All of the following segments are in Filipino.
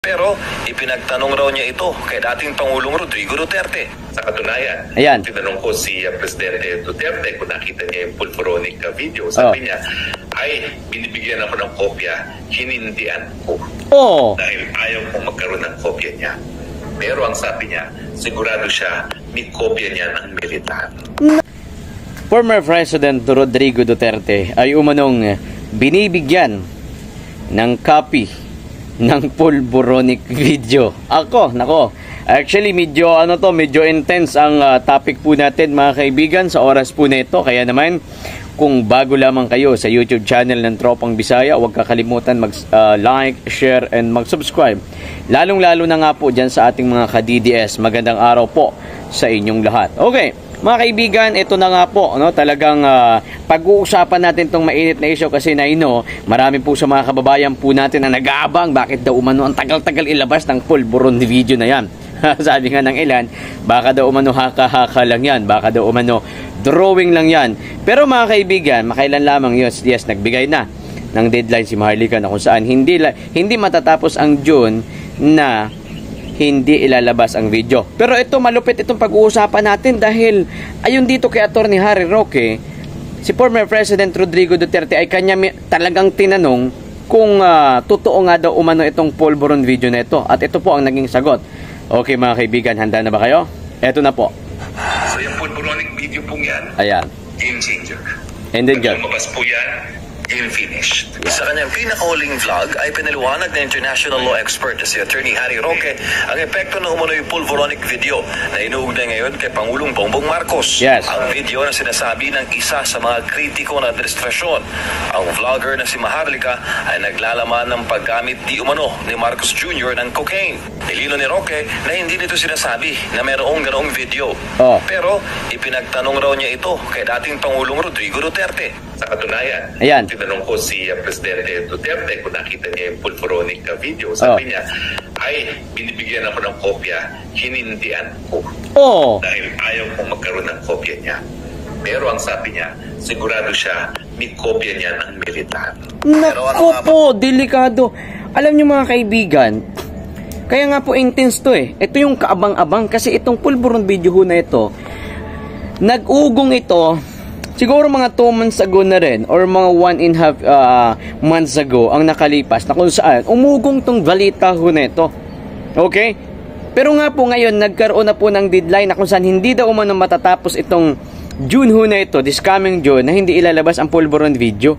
Pero ipinagtanong raw niya ito kay dating Pangulong Rodrigo Duterte. Sa katunayan, Ayan. tinanong ko si Presidente Duterte kung nakita niya yung pulporonic video. Sabi niya, ay, binibigyan ako ng kopya, hinindian ko. Dahil ayaw kong magkaroon ng kopya niya. Pero ang sabi niya, sigurado siya, may kopya niya ng militar. Former President Rodrigo Duterte ay umanong binibigyan ng copy ng pulboronic video. Actually medyo intense ang topic po natin mga kaibigan sa oras po nito. Kaya naman kung bago lamang kayo sa YouTube channel ng Tropang Bisaya, huwag kakalimutan mag-like, share and mag-subscribe. Lalong-lalo na nga po dyan sa ating mga ka-DDS. Magandang araw po sa inyong lahat. Okay, mga kaibigan, ito na nga po, talagang pag-uusapan natin itong mainit na issue kasi marami po sa mga kababayan po natin na nag-aabang bakit daw umano ang tagal-tagal ilabas ng pulburon video na yan. Sabi nga ng ilan, baka daw umano haka-haka lang yan, baka daw umano drawing lang yan. Pero mga kaibigan, makailan lamang yes, nagbigay na ng deadline si Maharlika na kung saan hindi matatapos ang June na hindi ilalabas ang video. Pero ito malupit itong pag-uusapan natin dahil ayon dito kay Attorney Harry Roque, si former President Rodrigo Duterte ay kanya talagang tinanong kung totoo nga daw umano itong pulburon video na ito. At ito po ang naging sagot. Okay mga kaibigan, handa na ba kayo? Ito na po. So yung pulboronic video pong yan, ayan, game changer. And then Pag lumabas po yan, game finished. Sa kanyang pinakahuling vlog ay pinaliwanag na international law expert na si Attorney Harry Roque ang epekto ng umunoy pulboronic video na inuugnay ngayon kay Pangulong Bongbong Marcos. Yes. Ang video na sinasabi ng isa sa mga kritiko ng administrasyon. Ang vlogger na si Maharlika ay naglalaman ng paggamit di umano ni Marcos Jr. ng cocaine. Nilino ni Roque na hindi nito sinasabi na mayroong ganoong video. Pero ipinagtanong raw niya ito kay dating Pangulong Rodrigo Duterte. Sa katunayan, ayan, tinanong ko si Presidente Duterte kung nakita niya yung pulporonic video. Sabi niya, ay, binibigyan ako ng kopya, hinindian ko. Dahil ayaw kong magkaroon ng kopya niya. Pero ang sabi niya, sigurado siya, may kopya niya ng militar. Naku po, delikado. Alam niyo mga kaibigan, kaya nga po intense to eh. Ito yung kaabang-abang kasi itong pulburon video na ito, nag-ugong ito siguro mga 2 months ago na rin or mga 1.5 months ago ang nakalipas na kung saan umugong tong balita ho na ito. Okay? Pero nga po ngayon nagkaroon na po ng deadline na kung saan hindi daw umano matatapos itong June ho na ito, this coming June, na hindi ilalabas ang pulburon video.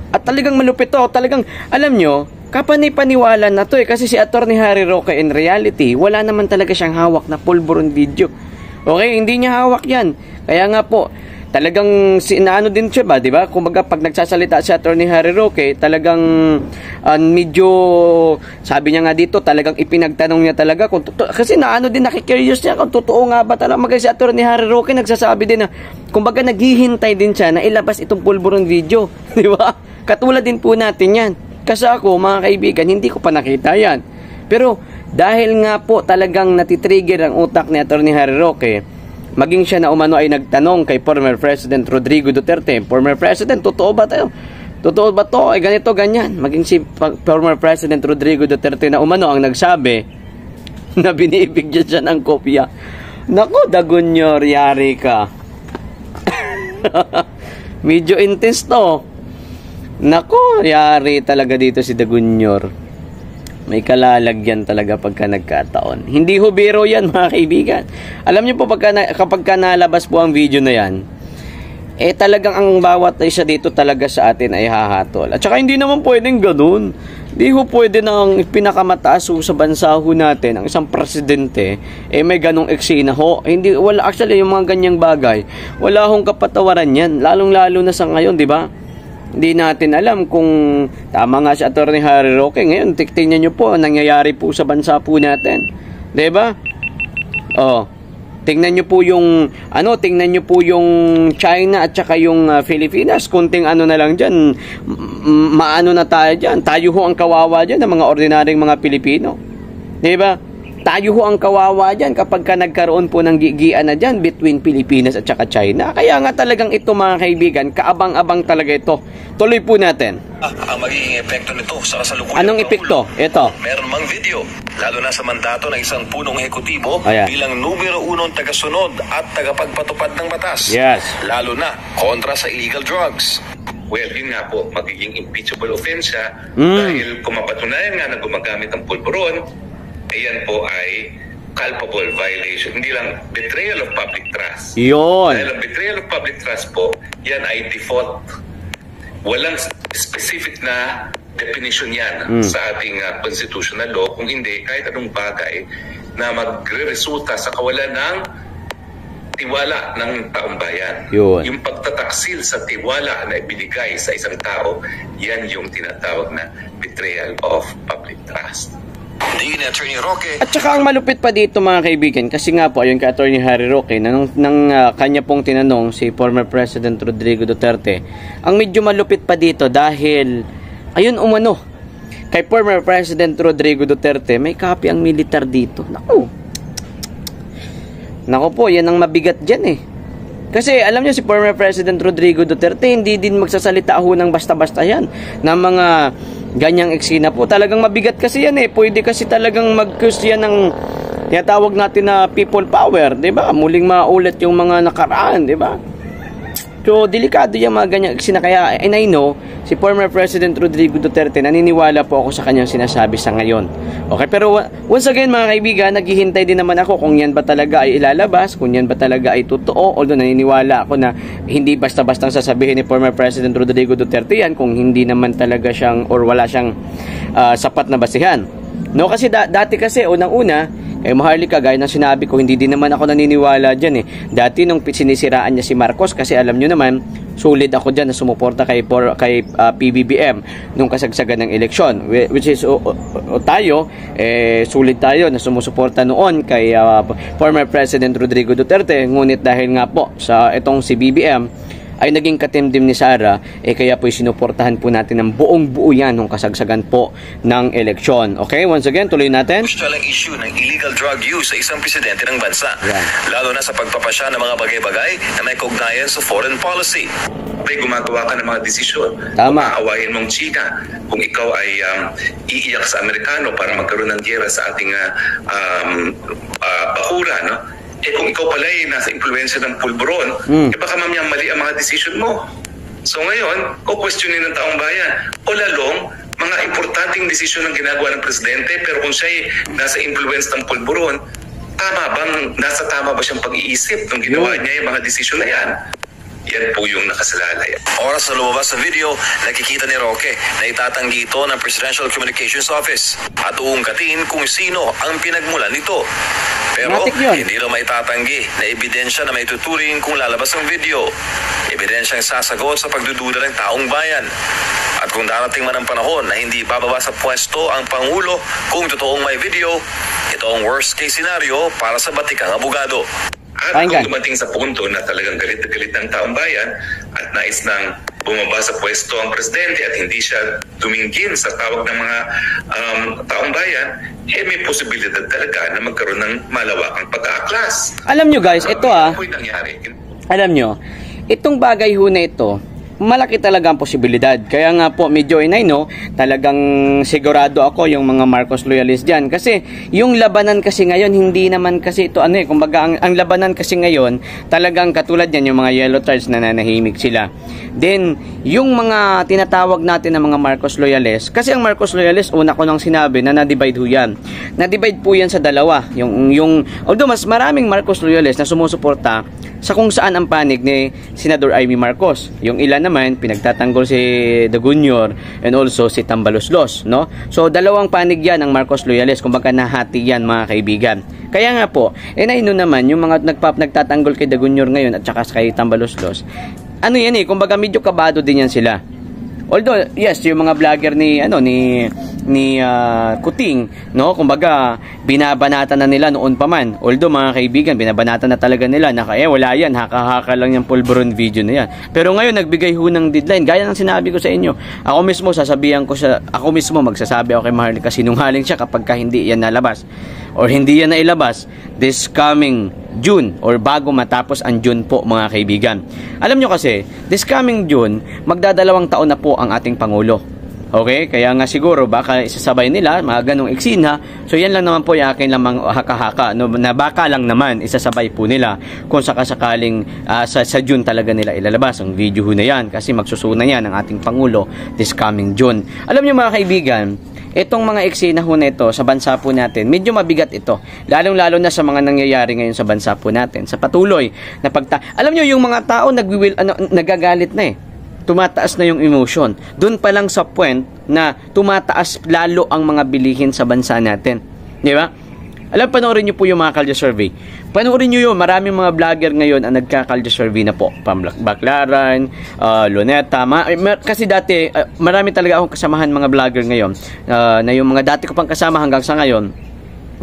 At talagang malupit to. Talagang alam nyo, kapanipaniwala na to eh. Kasi si Attorney Harry Roque in reality, wala naman talaga siyang hawak na pulburon video. Okay? Hindi niya hawak yan. Kaya nga po, talagang sinaano din siya ba, di ba? Kumbaga pag nagsasalita si Attorney Harry Roque, talagang medyo sabi niya nga dito, talagang ipinagtanong niya talaga kung totoo, kasi naano din nakikurious niya kung totoo nga ba talaga. Maganda si Attorney Harry Roque nagsasabi din na kumbaga naghihintay din siya na ilabas itong pulburon video, di ba? Katulad din po natin yan. Kasi ako, mga kaibigan, hindi ko pa nakita yan. Pero dahil nga po talagang natitrigger ang utak ni Attorney Harry Roque, maging siya na umano ay nagtanong kay former President Rodrigo Duterte, former President, totoo ba tayo? Totoo ba to? Ay ganito, ganyan. Maging si former President Rodrigo Duterte na umano ang nagsabi na binibigyan siya ng kopya. Naku, Dagunyor, yari ka. Medyo intense to. Naku, yari talaga dito si Dagunyor. May kalalagyan talaga pagka nagkataon. Hindi ho biro yan mga kaibigan. Alam niyo po kapag nalabas po ang video na yan, talagang ang bawat isa dito talaga sa atin ay hahatol. At saka hindi naman pwedeng ganun. Hindi ho pwede na ang pinakamataas ho sa bansa ho natin, ang isang presidente, may ganong eksena ho. Wala, actually yung mga ganyang bagay, wala hong kapatawaran yan. Lalong-lalo na sa ngayon, di ba? Hindi natin alam kung tama nga si Attorney Harry Roque. Ngayon, tingnan nyo po, nangyayari po sa bansa po natin. Diba? Tingnan nyo po yung, tingnan nyo po yung China at saka yung Pilipinas. Kunting na lang dyan, maano na tayo dyan. Tayo ho ang kawawa dyan ng mga ordinaryong mga Pilipino. Diba? tayo ho ang kawawa dyan kapag ka nagkaroon po ng gigian na dyan between Pilipinas at saka China. Kaya nga talagang ito mga kaibigan, kaabang-abang talaga ito. Tuloy po natin. Ang magiging epekto nito sa kasalukuyang Anong epekto? Ito. Meron mang video, lalo na sa mandato ng isang punong ehekutibo Ayan. bilang numero 1 tagasunod at tagapagpatupad ng batas. Yes. Lalo na kontra sa illegal drugs. Well, yun nga po, magiging impeachable offense siya dahil kung mapatunayan nga na gumagamit ng pulburon, ayan po ay culpable violation. Hindi lang betrayal of public trust. Yun. Dahil ang betrayal of public trust po, yan ay default. Walang specific na definition yan sa ating constitutional law. Kung hindi, kahit anong bagay na magre-resulta sa kawalan ng tiwala ng taong bayan. Yun. Yung pagtataksil sa tiwala na ibinigay sa isang tao, yan yung tinatawag na betrayal of public trust. Di ni Attorney Roque. At saka ang malupit pa dito mga kaibigan, kasi nga po, ayun kay Attorney Harry Roque, nang kanya pong tinanong si former President Rodrigo Duterte, ang medyo malupit pa dito dahil, ayun umano, kay former President Rodrigo Duterte, may copy ang militar dito. Naku po, yan ang mabigat dyan eh. Kasi alam niyo si former President Rodrigo Duterte, hindi din magsasalita ho ng basta-basta yan, ng mga ganyang eksena po. Talagang mabigat kasi yan eh. Pwede kasi talagang mag-cause yan ng tinatawag natin na people power, di ba? Muling maulit yung mga nakaraan, di ba? So, delikado yung mga ganyang eksena. Kaya, and I know, si former President Rodrigo Duterte, naniniwala po ako sa kanyang sinasabi sa ngayon. Okay, pero once again mga kaibigan, naghihintay din naman ako kung yan ba talaga ay ilalabas, kung yan ba talaga ay totoo, although naniniwala ako na hindi basta-bastang sasabihin ni former President Rodrigo Duterte yan kung hindi naman talaga siyang or wala siyang sapat na basihan. No, kasi dati kasi unang-una, Maharlika, gaya ng sinabi ko, hindi din naman ako naniniwala dyan eh. Dati nung sinisiraan niya si Marcos, kasi alam nyo naman, solid ako dyan na sumuporta kay PBBM nung kasagsagan ng eleksyon. Which is, tayo, solid tayo na sumusuporta noon kay former President Rodrigo Duterte. Ngunit dahil nga po sa itong si BBM, ay naging katimdim ni Sara, kaya po sinuportahan po natin ng buong-buo yan nung kasagsagan po ng eleksyon. Okay, once again, tuloy natin. Ang issue ng illegal drug use sa isang presidente ng bansa. Yeah. Lalo na sa pagpapasya ng mga bagay-bagay na may kaugnayan sa foreign policy. May gumagawa ka ng mga desisyon. Tama. Kung aawayin mong China, kung ikaw ay iiyak sa Amerikano para magkaroon ng giyera sa ating bakura, no? Kung ikaw pala ay nasa impluensya ng pulburon, baka mamaya mali ang mga desisyon mo. So ngayon, questionin ng taong bayan. O lalong, mga importanteng desisyon ang ginagawa ng presidente, pero kung siya ay nasa influence ng pulburon, nasa tama ba siyang pag-iisip nung ginawa niya yung mga desisyon na yan? Yan po yung nakasalalay. Oras na lumabas sa video, nakikita ni Roque na itatanggi ito ng Presidential Communications Office at uungkatin kung sino ang pinagmulan nito. Pero hindi na maitatanggi na ebidensya na may tuturing kung lalabas ang video. Ebidensyang sasagot sa pagdududa ng taong bayan. At kung darating man ang panahon na hindi bababa sa pwesto ang Pangulo kung totoong may video, ito ang worst case scenario para sa batikang abogado. At kung dumating sa punto na talagang galit na galit ng taong bayan at nais nang bumaba sa pwesto ang presidente at hindi siya tumingin sa tawag ng mga taong bayan, may posibilidad talaga na magkaroon ng malawakang pag-aaklas. Alam nyo guys, ito alam nyo, itong bagay ho na ito, malaki talaga ang posibilidad. Kaya nga po, medyo no, talagang sigurado ako yung mga Marcos loyalist dyan. Kasi yung labanan kasi ngayon, hindi naman kasi ito, kumbaga ang labanan kasi ngayon, talagang katulad yan, yung mga yellow cards na nanahimik sila. Then, yung mga tinatawag natin na mga Marcos loyalist, kasi ang Marcos loyalist, una ko nang sinabi na na-divide ho yan. Na-divide po yan sa dalawa. Although mas maraming Marcos loyalist na sumusuporta sa kung saan ang panig ni Senador Amy Marcos. Yung ilan naman, pinagtatanggol si Dagunyor and also si Tambaloslos, no? So, dalawang panig yan ang Marcos loyalist. Kumbaga nahati yan mga kaibigan. Kaya nga po, naino naman, yung mga nagtatanggol kay Dagunyor ngayon at saka kay Tambaloslos, kumbaga medyo kabado din yan sila. Although, yes, yung mga vlogger ni Kuting, no, kumbaga binabanatan na nila noon pa man. Although mga kaibigan, binabanatan na talaga nila na wala yan, haka-haka lang yung pulburon video na yan. Pero ngayon nagbigay ho ng deadline, gaya ng sinabi ko sa inyo. Ako mismo magsasabi ako kay Maharlika, sinungaling siya kapag hindi yan nalabas or hindi yan nailabas this coming June or bago matapos ang June po mga kaibigan. Alam nyo kasi, this coming June, magdadalawang taon na po ang ating Pangulo. Okay? Kaya nga siguro baka isasabay nila mga ganong eksena. So yan lang naman po yung akin lamang haka-haka, no, na baka lang naman isasabay po nila kung sakasakaling sa June talaga nila ilalabas ang video na yan kasi magsusuna yan ang ating Pangulo this coming June. Alam niyo mga kaibigan, itong mga eksena ho na ito sa bansa po natin, medyo mabigat ito. Lalong-lalo na sa mga nangyayari ngayon sa bansa po natin. Sa patuloy na alam niyo yung mga tao nagagalit na eh. Tumataas na yung emotion. Doon pa lang sa point na tumataas lalo ang mga bilihin sa bansa natin. Di ba? Panoorin nyo po yung mga Kalye Survey. Panoorin nyo yun. Maraming mga vlogger ngayon ang nagka-Kalye Survey na po. Baclaran, Luneta. Kasi dati, marami talaga akong kasamahan mga vlogger ngayon. Na yung mga dati ko pang kasama hanggang sa ngayon,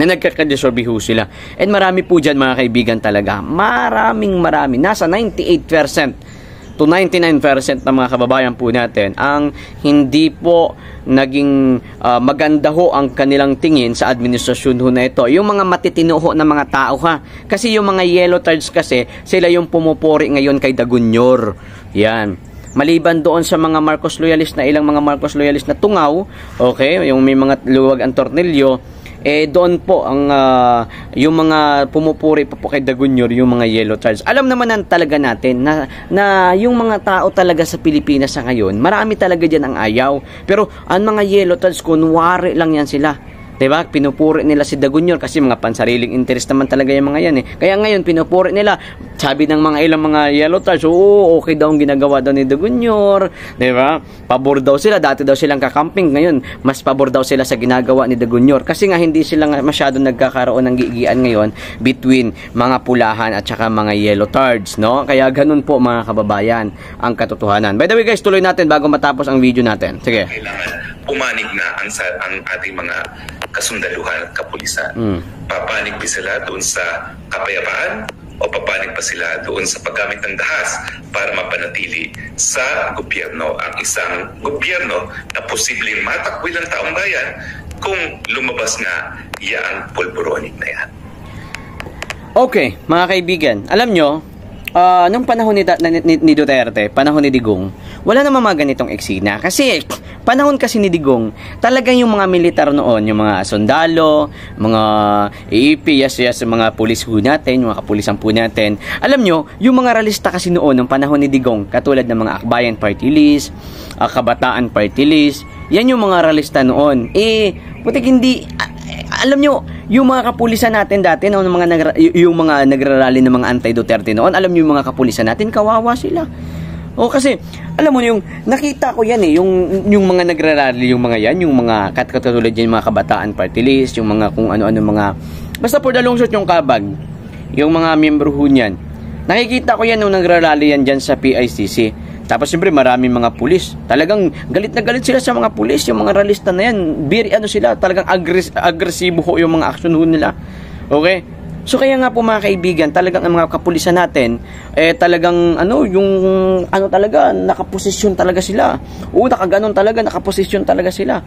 na nagka-Kalye Survey ho sila. And marami po dyan mga kaibigan talaga. Marami. Nasa 98% to 99% ng mga kababayan po natin ang hindi po naging maganda ho ang kanilang tingin sa administrasyon ho na ito. Yung mga matitino ho na mga tao ha. Kasi yung mga yellow tards kasi, sila yung pumupuri ngayon kay Dagunyor. Yan. Maliban doon sa mga Marcos loyalist na ilang mga Marcos loyalist na tungaw, okay, yung may mga luwag ang tornilyo, doon po ang yung mga pumupuri pa po kay Dagunyor, yung mga yellow tards. Alam naman talaga natin na yung mga tao talaga sa Pilipinas sa ngayon, marami talaga diyan ang ayaw. Pero ang mga yellow tards, kunwari lang yan sila. Diba? Pinupuri nila si Dagunyor kasi mga pansariling interest naman talaga yung mga yan eh. Kaya ngayon pinupuri nila, sabi ng mga ilang mga yellow tards, okay daw ang ginagawa daw ni Dagunyor, diba? Pabor daw sila, dati daw silang kakamping, ngayon mas pabor daw sila sa ginagawa ni Dagunyor kasi nga hindi sila masyado nagkakaroon ng gigian ngayon between mga pulahan at saka mga yellow tards, no? Kaya ganun po mga kababayan ang katotohanan. By the way guys, tuloy natin bago matapos ang video natin. Sige. Kailangan pumanig na ang ating mga kasundaluhan at kapulisan. Papanig ba sila doon sa kapayapaan o papanig pa sila doon sa paggamit ng dahas para mapanatili sa gobyerno ang isang gobyerno na posibleng matakwil ang taong bayan kung lumabas nga yaang pulburonik na yan. Okay, mga kaibigan, alam nyo, nung panahon ni Duterte, panahon ni Digong, wala naman mga ganitong eksena. Kasi, panahon kasi ni Digong, talagang yung mga militar noon, yung mga sundalo, mga EEP, mga pulis po natin, yung mga kapulisan po natin. Alam nyo, yung mga realista kasi noon, nung panahon ni Digong, katulad ng mga Akbayan Party List, Kabataan Party List, yan yung mga realista noon. Putik hindi, alam nyo, yung mga kapulisan natin dati, no, yung mga nagrarally ng mga anti-Duterte noon, alam nyo yung mga kapulisan natin, kawawa sila. Kasi, alam mo, yung nakita ko yan yung mga nagrarally, yung mga yan, yung mga katulad yan, yung mga Kabataan Party List, yung mga kung ano-ano mga, basta for the long shot yung kabag, yung mga miyembro ho niyan. Nakikita ko yan nung nagrarally yan dyan sa PICC. Tapos siyempre maraming mga pulis. Talagang galit na galit sila sa mga pulis, yung mga realista na yan. Sila, talagang agresibo ho yung mga action ho nila. Okay? So kaya nga po mga kaibigan, talagang ang mga kapulisan natin, talagang talaga, nakaposisyon talaga sila. Nakaganon talaga, nakaposisyon talaga sila.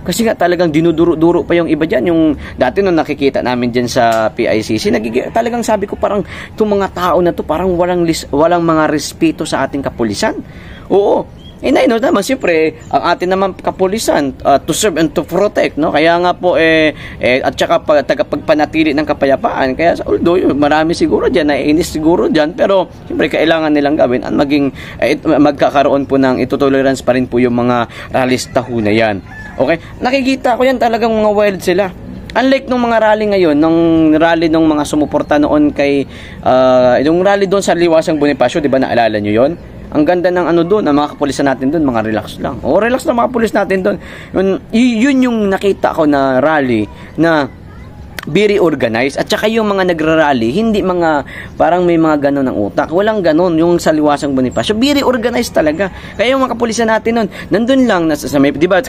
Kasi nga talagang dinuduro-duro pa yung iba dyan. Yung dati nung nakikita namin dyan sa PICC, talagang sabi ko parang itong mga tao na to parang walang mga respeto sa ating kapulisan. Oo. Naman, siyempre, ang atin naman kapulisan, to serve and to protect, no? Kaya nga po, at saka tagapagpanatili ng kapayapaan. Kaya, although, marami siguro dyan, naiinis siguro dyan, pero, siyempre, kailangan nilang gawin at magkakaroon po ng itutolerance pa rin po yung mga realista ho na yan. Okay? Nakikita ko yan talagang mga wild sila. Unlike nung mga rally ngayon, nung rally nung mga sumuporta noon kay, yung rally doon sa Liwasang Bonifacio, di ba, naalala nyo yon? Ang ganda ng doon, ang mga kapulisan natin doon, mga relax lang. Relax lang mga pulis natin doon. Yun yung nakita ko na rally na very organized. At saka yung mga nagrarally, hindi mga, parang may mga ganon ng utak. Walang ganon yung sa Liwasang Bonifacio. Very organized talaga. Kaya yung mga kapulisan natin nun, nandun lang, nasa, may, di ba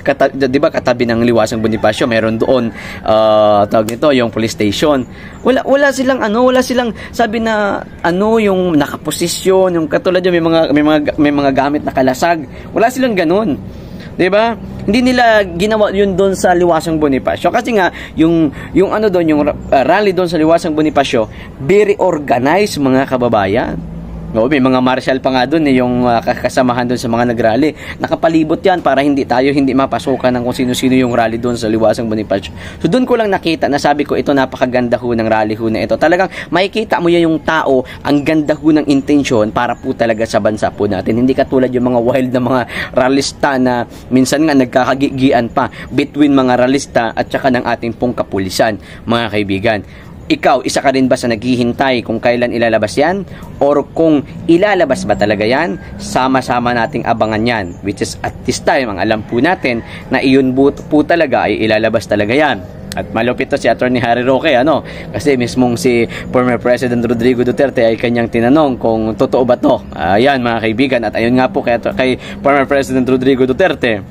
katabi ng Liwasang Bonifacio, meron doon, tawag nito, yung police station. Wala silang, sabi na, yung nakaposisyon, yung katulad yung may mga gamit na kalasag. Wala silang ganon. Diba? Hindi nila ginawa yun doon sa Liwasang Bonifacio. Kasi nga, yung rally doon sa Liwasang Bonifacio, very organized mga kababayan. No, may mga marshal pa nga doon, yung kasamahan doon sa mga nagrally. Nakapalibot yan para hindi mapasukan ng kung sino-sino yung rally doon sa Liwasang Bonifacio. So doon ko lang nakita na sabi ko, ito napakaganda ho ng rally ho na ito. Talagang makikita mo yan yung tao, ang ganda ho ng intensyon para po talaga sa bansa po natin. Hindi katulad yung mga wild na mga ralista na minsan nga nagkakagigian pa between mga ralista at saka ng ating pong kapulisan, mga kaibigan. Ikaw, isa ka rin ba sa naghihintay kung kailan ilalabas yan? Or kung ilalabas ba talaga yan? Sama-sama nating abangan yan. Which is at this time, ang alam po natin na iyon po talaga ay ilalabas talaga yan. At malupit to si Attorney Harry Roque, kasi mismong si former President Rodrigo Duterte ay kanyang tinanong kung totoo ba to. Ayan mga kaibigan, at ayun nga po kay former President Rodrigo Duterte,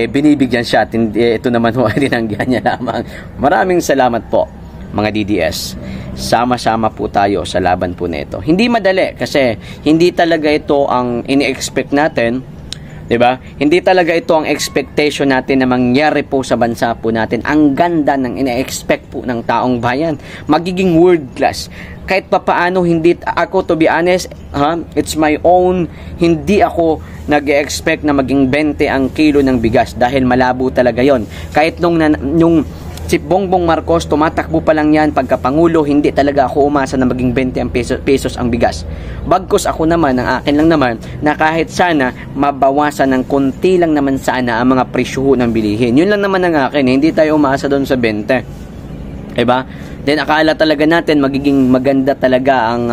binibigyan siya. Ito naman ho ay tinanggihan niya lamang. Maraming salamat po mga DDS. Sama-sama po tayo sa laban po na ito. Hindi madali kasi hindi talaga ito ang ini-expect natin, 'di ba? Hindi talaga ito ang expectation natin na mangyari po sa bansa po natin. Ang ganda ng ini-expect po ng taong bayan. Magiging world class. Kahit papaano hindi ako, to be honest, it's my own, hindi ako nag-expect na maging 20 ang kilo ng bigas dahil malabo talaga 'yon. Kahit nung si Bongbong Marcos, tumatakbo pa lang yan pagkapangulo, hindi talaga ako umasa na maging 20 ang pesos ang bigas. Bagkus ako naman, ang akin lang naman, na kahit sana mabawasan ng konti lang naman sana ang mga presyo ng bilihin. Yun lang naman ang akin, hindi tayo umasa doon sa 20. Diba? Then akala talaga natin magiging maganda talaga ang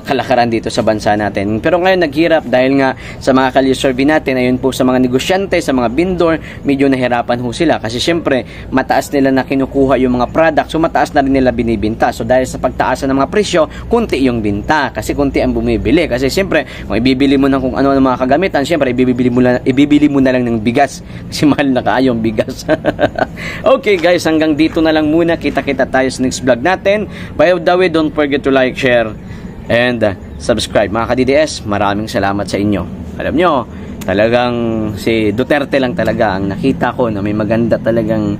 kalakaran dito sa bansa natin. Pero ngayon naghirap dahil nga sa mga kalye-survey natin, ayun po sa mga negosyante, sa mga vendor, medyo nahirapan ho sila. Kasi syempre, mataas nila na kinukuha yung mga product, so mataas na rin nila binibinta. So dahil sa pagtaas ng mga presyo, kunti yung binta. Kasi kunti ang bumibili. Kasi syempre, kung ibibili mo ng kung ano ng mga kagamitan, syempre, ibibili mo na lang ng bigas. Kasi mahal na kaayong bigas. Okay guys, hanggang dito na lang muna. Kita-kita tayo sa next vlog natin. By the way, don't forget to like, share, and subscribe. Mga ka-DDS, maraming salamat sa inyo. Alam nyo, talagang si Duterte lang talaga ang nakita ko na may maganda talagang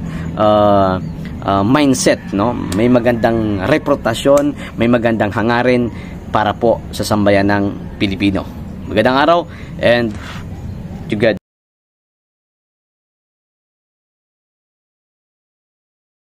mindset, no? May magandang reputasyon, may magandang hangarin para po sa sambayan ng Pilipino. Magandang araw and to God.